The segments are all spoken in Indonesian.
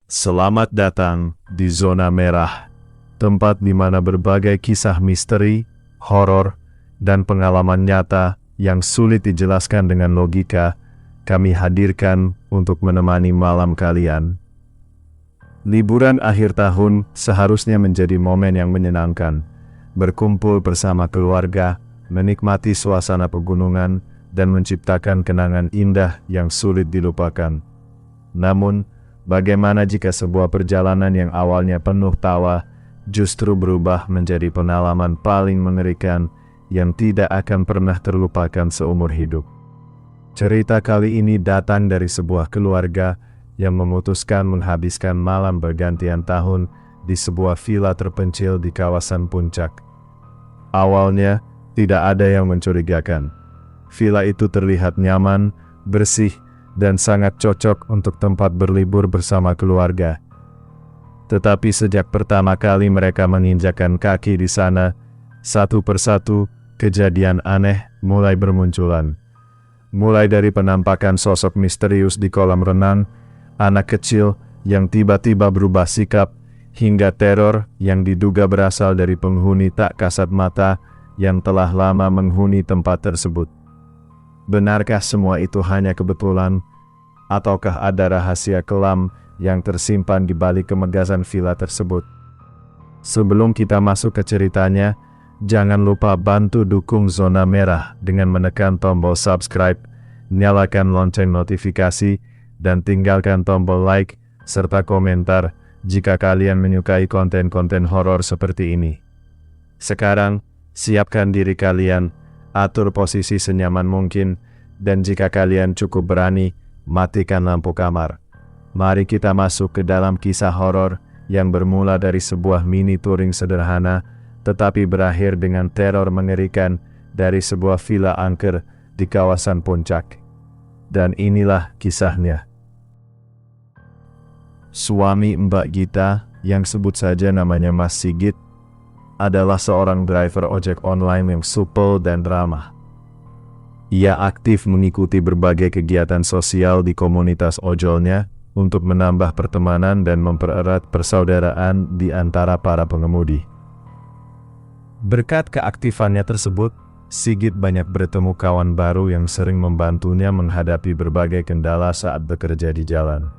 Selamat datang di Zona Merah, tempat di mana berbagai kisah misteri, horor, dan pengalaman nyata yang sulit dijelaskan dengan logika, kami hadirkan untuk menemani malam kalian. Liburan akhir tahun seharusnya menjadi momen yang menyenangkan, berkumpul bersama keluarga, menikmati suasana pegunungan, dan menciptakan kenangan indah yang sulit dilupakan. Namun, bagaimana jika sebuah perjalanan yang awalnya penuh tawa, justru berubah menjadi pengalaman paling mengerikan yang tidak akan pernah terlupakan seumur hidup? Cerita kali ini datang dari sebuah keluarga yang memutuskan menghabiskan malam bergantian tahun di sebuah villa terpencil di kawasan puncak. Awalnya, tidak ada yang mencurigakan. Villa itu terlihat nyaman, bersih, dan sangat cocok untuk tempat berlibur bersama keluarga. Tetapi sejak pertama kali mereka menginjakkan kaki di sana, satu persatu kejadian aneh mulai bermunculan. Mulai dari penampakan sosok misterius di kolam renang, anak kecil yang tiba-tiba berubah sikap, hingga teror yang diduga berasal dari penghuni tak kasat mata yang telah lama menghuni tempat tersebut. Benarkah semua itu hanya kebetulan? Ataukah ada rahasia kelam yang tersimpan di balik kemegasan villa tersebut? Sebelum kita masuk ke ceritanya, jangan lupa bantu dukung Zona Merah dengan menekan tombol subscribe, nyalakan lonceng notifikasi, dan tinggalkan tombol like serta komentar jika kalian menyukai konten-konten horor seperti ini. Sekarang, siapkan diri kalian, atur posisi senyaman mungkin, dan jika kalian cukup berani, matikan lampu kamar. Mari kita masuk ke dalam kisah horor yang bermula dari sebuah mini touring sederhana, tetapi berakhir dengan teror mengerikan dari sebuah villa angker di kawasan puncak. Dan inilah kisahnya. Suami Mbak Gita, yang sebut saja namanya Mas Sigit, adalah seorang driver ojek online yang supel dan ramah. Ia aktif mengikuti berbagai kegiatan sosial di komunitas ojolnya untuk menambah pertemanan dan mempererat persaudaraan di antara para pengemudi. Berkat keaktifannya tersebut, Sigit banyak bertemu kawan baru yang sering membantunya menghadapi berbagai kendala saat bekerja di jalan.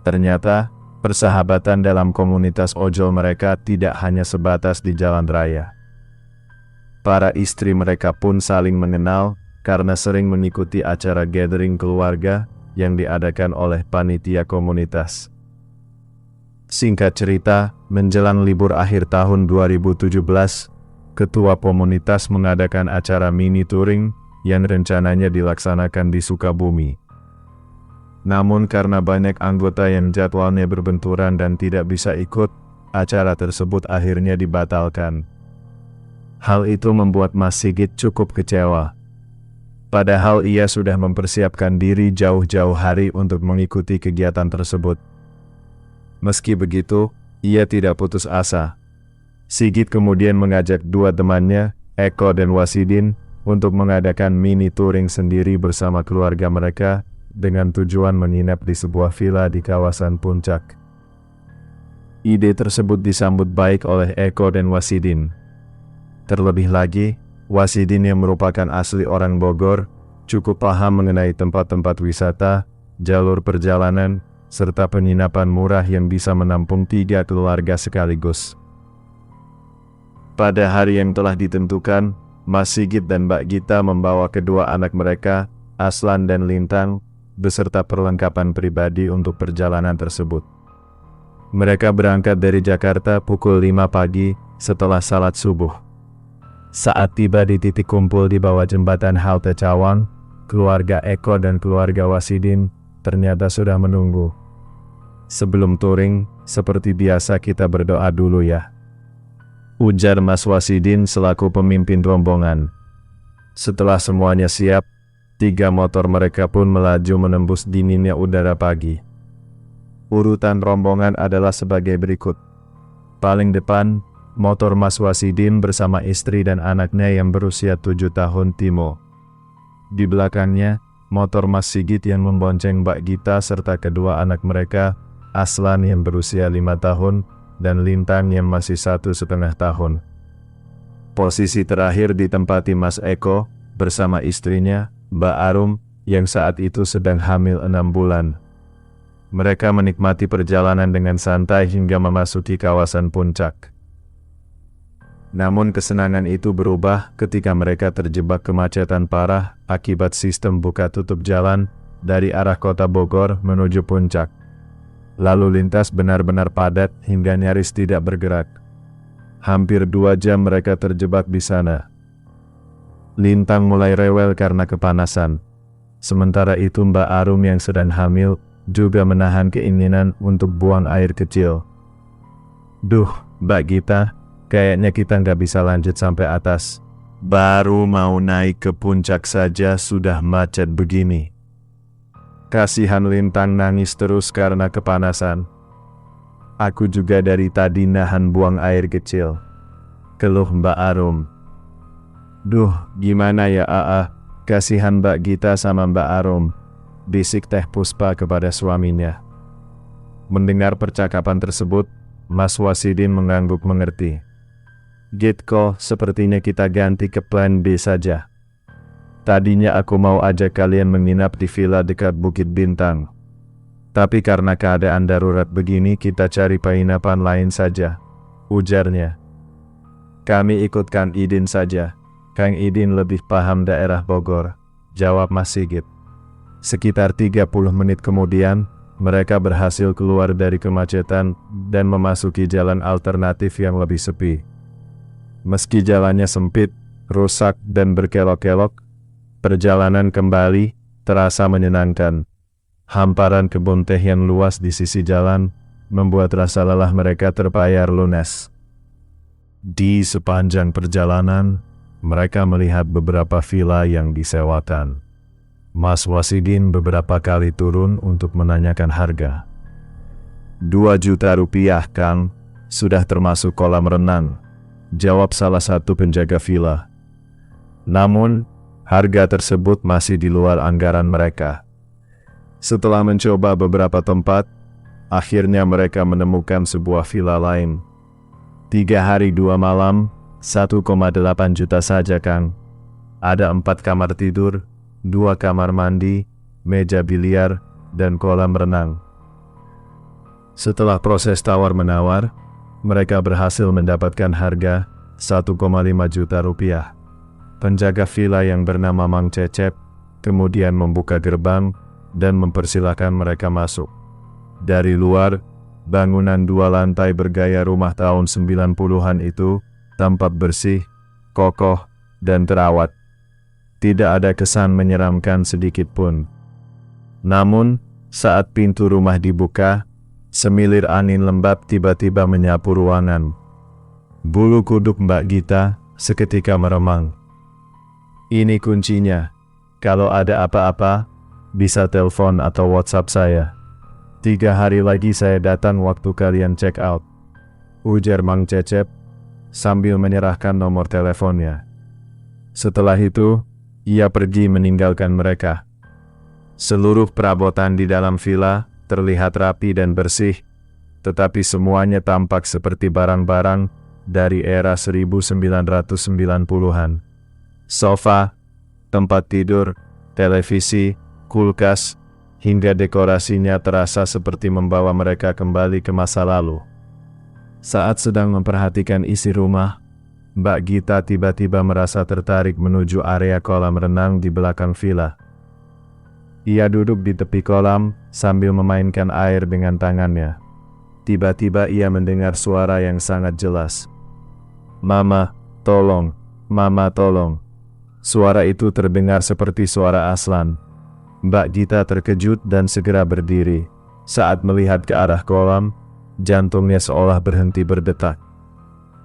Ternyata, persahabatan dalam komunitas ojol mereka tidak hanya sebatas di jalan raya. Para istri mereka pun saling mengenal karena sering mengikuti acara gathering keluarga yang diadakan oleh panitia komunitas. Singkat cerita, menjelang libur akhir tahun 2017, ketua komunitas mengadakan acara mini touring yang rencananya dilaksanakan di Sukabumi. Namun karena banyak anggota yang jadwalnya berbenturan dan tidak bisa ikut, acara tersebut akhirnya dibatalkan. Hal itu membuat Mas Sigit cukup kecewa. Padahal ia sudah mempersiapkan diri jauh-jauh hari untuk mengikuti kegiatan tersebut. Meski begitu, ia tidak putus asa. Sigit kemudian mengajak dua temannya, Eko dan Wasidin, untuk mengadakan mini touring sendiri bersama keluarga mereka, dengan tujuan menginap di sebuah villa di kawasan puncak. Ide tersebut disambut baik oleh Eko dan Wasidin. Terlebih lagi, Wasidin yang merupakan asli orang Bogor, cukup paham mengenai tempat-tempat wisata, jalur perjalanan, serta penginapan murah yang bisa menampung 3 keluarga sekaligus. Pada hari yang telah ditentukan, Mas Sigit dan Mbak Gita membawa kedua anak mereka, Aslan dan Lintang, beserta perlengkapan pribadi untuk perjalanan tersebut. Mereka berangkat dari Jakarta pukul 5 pagi setelah salat subuh. Saat tiba di titik kumpul di bawah jembatan halte Cawang, keluarga Eko dan keluarga Wasidin ternyata sudah menunggu. Sebelum touring, seperti biasa kita berdoa dulu ya, ujar Mas Wasidin selaku pemimpin rombongan. Setelah semuanya siap, 3 motor mereka pun melaju menembus dinginnya udara pagi. Urutan rombongan adalah sebagai berikut. Paling depan, motor Mas Wasidin bersama istri dan anaknya yang berusia 7 tahun Timo. Di belakangnya, motor Mas Sigit yang membonceng Mbak Gita serta kedua anak mereka Aslan yang berusia 5 tahun, dan Lintang yang masih 1,5 tahun. Posisi terakhir ditempati Mas Eko, bersama istrinya, Mbak Arum, yang saat itu sedang hamil 6 bulan. Mereka menikmati perjalanan dengan santai hingga memasuki kawasan puncak. Namun kesenangan itu berubah ketika mereka terjebak kemacetan parah akibat sistem buka tutup jalan dari arah kota Bogor menuju puncak. Lalu lintas benar-benar padat hingga nyaris tidak bergerak. Hampir 2 jam mereka terjebak di sana. Lintang mulai rewel karena kepanasan. Sementara itu Mbak Arum yang sedang hamil juga menahan keinginan untuk buang air kecil. Duh, Mbak Gita, kayaknya kita nggak bisa lanjut sampai atas. Baru mau naik ke puncak saja sudah macet begini. Kasihan Lintang nangis terus karena kepanasan. Aku juga dari tadi nahan buang air kecil, keluh Mbak Arum. Duh, gimana ya kasihan Mbak Gita sama Mbak Arum, bisik Teh Puspa kepada suaminya. Mendengar percakapan tersebut, Mas Wasidin mengangguk mengerti. Gitko, sepertinya kita ganti ke plan B saja. Tadinya aku mau ajak kalian menginap di villa dekat Bukit Bintang. Tapi karena keadaan darurat begini kita cari penginapan lain saja, ujarnya. Kami ikut Kang Idin saja. Kang Idin lebih paham daerah Bogor, jawab Mas Sigit. Sekitar 30 menit kemudian, mereka berhasil keluar dari kemacetan dan memasuki jalan alternatif yang lebih sepi. Meski jalannya sempit, rusak dan berkelok-kelok, perjalanan kembali terasa menyenangkan. Hamparan kebun teh yang luas di sisi jalan membuat rasa lelah mereka terbayar lunas. Di sepanjang perjalanan, mereka melihat beberapa villa yang disewakan. Mas Wasidin beberapa kali turun untuk menanyakan harga. 2 juta rupiah, Kang, sudah termasuk kolam renang, jawab salah satu penjaga villa. Namun, harga tersebut masih di luar anggaran mereka. Setelah mencoba beberapa tempat, akhirnya mereka menemukan sebuah villa lain. 3 hari 2 malam, 1,8 juta saja, Kang. Ada 4 kamar tidur, 2 kamar mandi, meja biliar, dan kolam renang. Setelah proses tawar-menawar, mereka berhasil mendapatkan harga 1,5 juta rupiah. Penjaga villa yang bernama Mang Cecep kemudian membuka gerbang dan mempersilahkan mereka masuk. Dari luar, bangunan 2 lantai bergaya rumah tahun 90-an itu tampak bersih, kokoh, dan terawat. Tidak ada kesan menyeramkan sedikit pun. Namun, saat pintu rumah dibuka, semilir angin lembab tiba-tiba menyapu ruangan. Bulu kuduk Mbak Gita seketika meremang. Ini kuncinya. Kalau ada apa-apa, bisa telepon atau WhatsApp saya. 3 hari lagi saya datang waktu kalian check out, ujar Mang Cecep sambil menyerahkan nomor teleponnya. Setelah itu, ia pergi meninggalkan mereka. Seluruh perabotan di dalam villa terlihat rapi dan bersih, tetapi semuanya tampak seperti barang-barang dari era 1990-an. Sofa, tempat tidur, televisi, kulkas, hingga dekorasinya terasa seperti membawa mereka kembali ke masa lalu. Saat sedang memperhatikan isi rumah, Mbak Gita tiba-tiba merasa tertarik menuju area kolam renang di belakang villa. Ia duduk di tepi kolam sambil memainkan air dengan tangannya. Tiba-tiba ia mendengar suara yang sangat jelas. Mama, tolong, Mama tolong. Suara itu terdengar seperti suara Aslan. Mbak Gita terkejut dan segera berdiri. Saat melihat ke arah kolam, jantungnya seolah berhenti berdetak.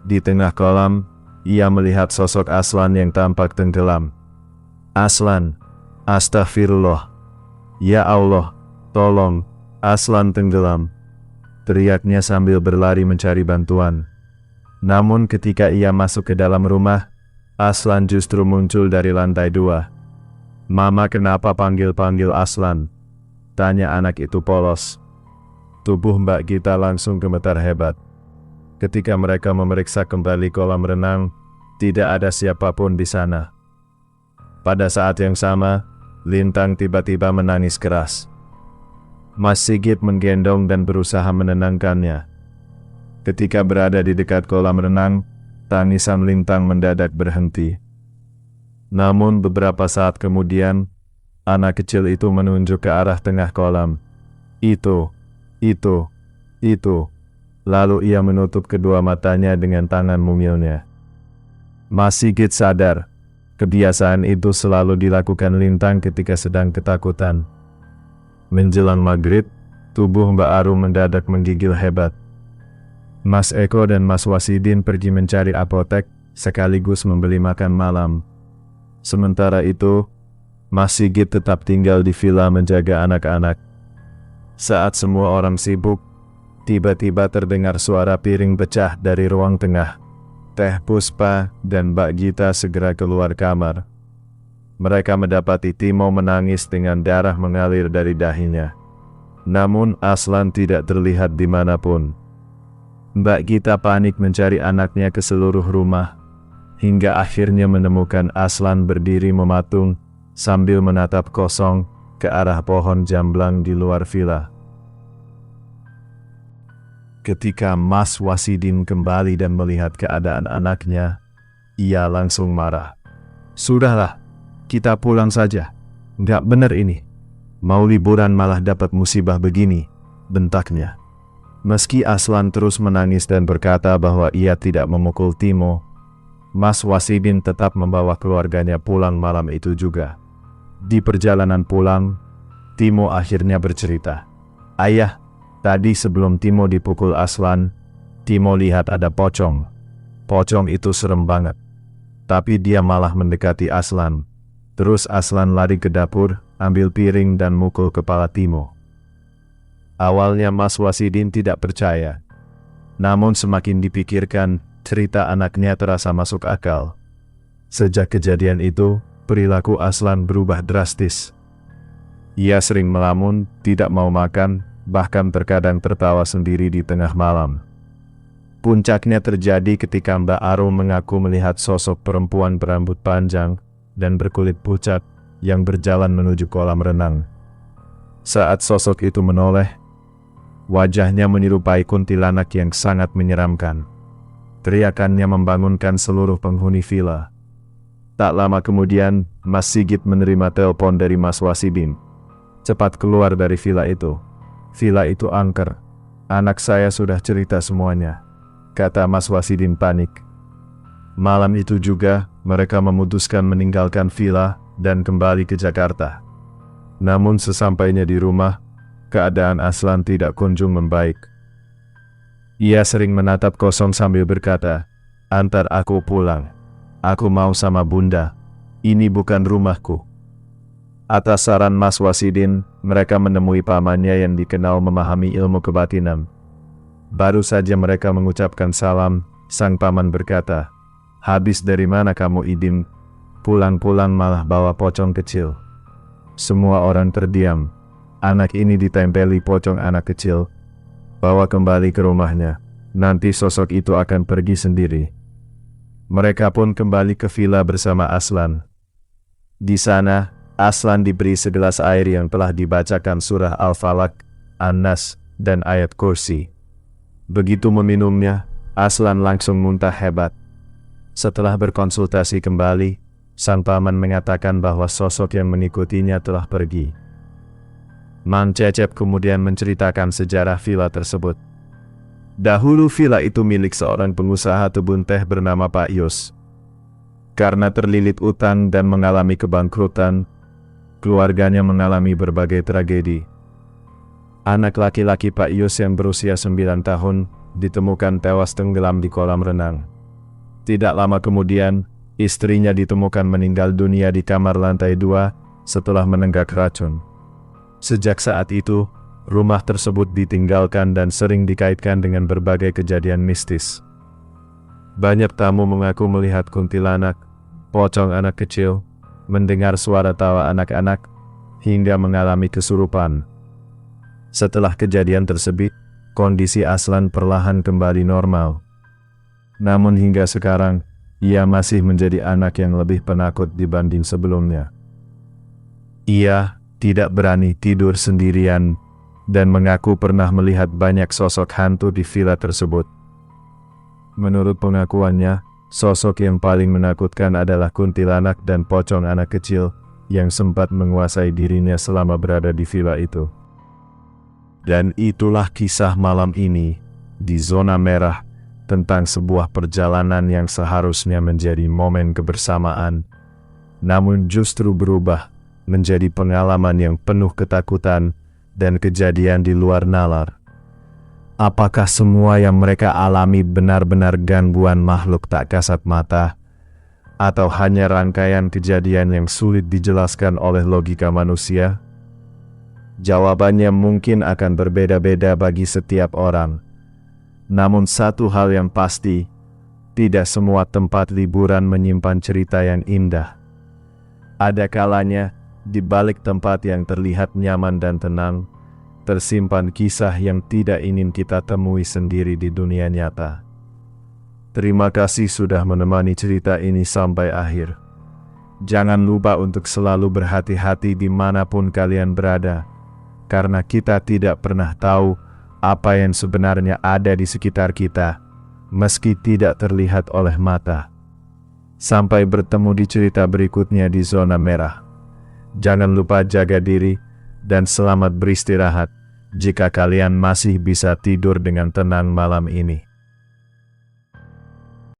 Di tengah kolam, ia melihat sosok Aslan yang tampak tenggelam. Aslan, astagfirullah. Ya Allah, tolong, Aslan tenggelam, teriaknya sambil berlari mencari bantuan. Namun ketika ia masuk ke dalam rumah, Aslan justru muncul dari lantai 2. Mama kenapa panggil-panggil Aslan? Tanya anak itu polos. tubuh Mbak Gita langsung gemetar hebat. Ketika mereka memeriksa kembali kolam renang, tidak ada siapapun di sana. Pada saat yang sama, Lintang tiba-tiba menangis keras. Mas Sigit menggendong dan berusaha menenangkannya. Ketika berada di dekat kolam renang, tangisan Lintang mendadak berhenti. Namun beberapa saat kemudian, anak kecil itu menunjuk ke arah tengah kolam. Itu. Lalu ia menutup kedua matanya dengan tangan mumilnya. Mas Sigit sadar, kebiasaan itu selalu dilakukan Lintang ketika sedang ketakutan. Menjelang maghrib, tubuh Mbak Arum mendadak menggigil hebat. Mas Eko dan Mas Wasidin pergi mencari apotek, sekaligus membeli makan malam. Sementara itu, Mas Sigit tetap tinggal di villa menjaga anak-anak. Saat semua orang sibuk, tiba-tiba terdengar suara piring pecah dari ruang tengah. Teh Puspa dan Mbak Gita segera keluar kamar. Mereka mendapati Timo menangis dengan darah mengalir dari dahinya. Namun Aslan tidak terlihat dimanapun. Mbak Gita panik mencari anaknya ke seluruh rumah, hingga akhirnya menemukan Aslan berdiri mematung sambil menatap kosong ke arah pohon jamblang di luar villa. Ketika Mas Wasidin kembali dan melihat keadaan anaknya, ia langsung marah. "Sudahlah, kita pulang saja. Nggak benar ini. Mau liburan malah dapat musibah begini," bentaknya. Meski Aslan terus menangis dan berkata bahwa ia tidak memukul Timo, Mas Wasidin tetap membawa keluarganya pulang malam itu juga. Di perjalanan pulang, Timo akhirnya bercerita, "Ayah, tadi sebelum Timo dipukul Aslan, Timo lihat ada pocong. Pocong itu serem banget. Tapi dia malah mendekati Aslan. Terus Aslan lari ke dapur, ambil piring dan mukul kepala Timo." Awalnya Mas Wasidin tidak percaya. Namun semakin dipikirkan, cerita anaknya terasa masuk akal. Sejak kejadian itu, perilaku Aslan berubah drastis. Ia sering melamun, tidak mau makan, bahkan terkadang tertawa sendiri di tengah malam. Puncaknya terjadi ketika Mbak Arum mengaku melihat sosok perempuan berambut panjang dan berkulit pucat yang berjalan menuju kolam renang. Saat sosok itu menoleh, wajahnya menyerupai kuntilanak yang sangat menyeramkan. Teriakannya membangunkan seluruh penghuni villa. Tak lama kemudian, Mas Sigit menerima telepon dari Mas Wasidin. "Cepat keluar dari villa itu. Villa itu angker. Anak saya sudah cerita semuanya," kata Mas Wasidin panik. Malam itu juga, mereka memutuskan meninggalkan villa dan kembali ke Jakarta. Namun sesampainya di rumah, keadaan Aslan tidak kunjung membaik. Ia sering menatap kosong sambil berkata, "Antar aku pulang. Aku mau sama Bunda. Ini bukan rumahku." Atas saran Mas Wasidin, mereka menemui pamannya yang dikenal memahami ilmu kebatinan. Baru saja mereka mengucapkan salam, sang paman berkata, "Habis dari mana kamu, Idim? Pulang-pulang malah bawa pocong kecil." Semua orang terdiam. Anak ini ditempeli pocong anak kecil. Bawa kembali ke rumahnya. Nanti sosok itu akan pergi sendiri. Mereka pun kembali ke villa bersama Aslan. Di sana, Aslan diberi segelas air yang telah dibacakan surah Al-Falaq, An-Nas, dan ayat kursi. Begitu meminumnya, Aslan langsung muntah hebat. Setelah berkonsultasi kembali, sang paman mengatakan bahwa sosok yang mengikutinya telah pergi. Mang Cecep kemudian menceritakan sejarah villa tersebut. Dahulu villa itu milik seorang pengusaha kebun teh bernama Pak Yus. Karena terlilit utang dan mengalami kebangkrutan, keluarganya mengalami berbagai tragedi. Anak laki-laki Pak Yus yang berusia 9 tahun ditemukan tewas tenggelam di kolam renang. Tidak lama kemudian, istrinya ditemukan meninggal dunia di kamar lantai 2 setelah menenggak racun. Sejak saat itu, rumah tersebut ditinggalkan dan sering dikaitkan dengan berbagai kejadian mistis. Banyak tamu mengaku melihat kuntilanak, pocong anak kecil, mendengar suara tawa anak-anak, hingga mengalami kesurupan. Setelah kejadian tersebut, kondisi Aslan perlahan kembali normal. Namun hingga sekarang, ia masih menjadi anak yang lebih penakut dibanding sebelumnya. Ia tidak berani tidur sendirian dan mengaku pernah melihat banyak sosok hantu di villa tersebut. Menurut pengakuannya, sosok yang paling menakutkan adalah kuntilanak dan pocong anak kecil yang sempat menguasai dirinya selama berada di villa itu. Dan itulah kisah malam ini di Zona Merah tentang sebuah perjalanan yang seharusnya menjadi momen kebersamaan, namun justru berubah menjadi pengalaman yang penuh ketakutan dan kejadian di luar nalar. Apakah semua yang mereka alami benar-benar gangguan makhluk tak kasat mata, atau hanya rangkaian kejadian yang sulit dijelaskan oleh logika manusia? Jawabannya mungkin akan berbeda-beda bagi setiap orang. Namun satu hal yang pasti, tidak semua tempat liburan menyimpan cerita yang indah. Ada kalanya, di balik tempat yang terlihat nyaman dan tenang, tersimpan kisah yang tidak ingin kita temui sendiri di dunia nyata. Terima kasih sudah menemani cerita ini sampai akhir. Jangan lupa untuk selalu berhati-hati dimanapun kalian berada, karena kita tidak pernah tahu apa yang sebenarnya ada di sekitar kita, meski tidak terlihat oleh mata. Sampai bertemu di cerita berikutnya di Zona Merah. Jangan lupa jaga diri, dan selamat beristirahat, jika kalian masih bisa tidur dengan tenang malam ini.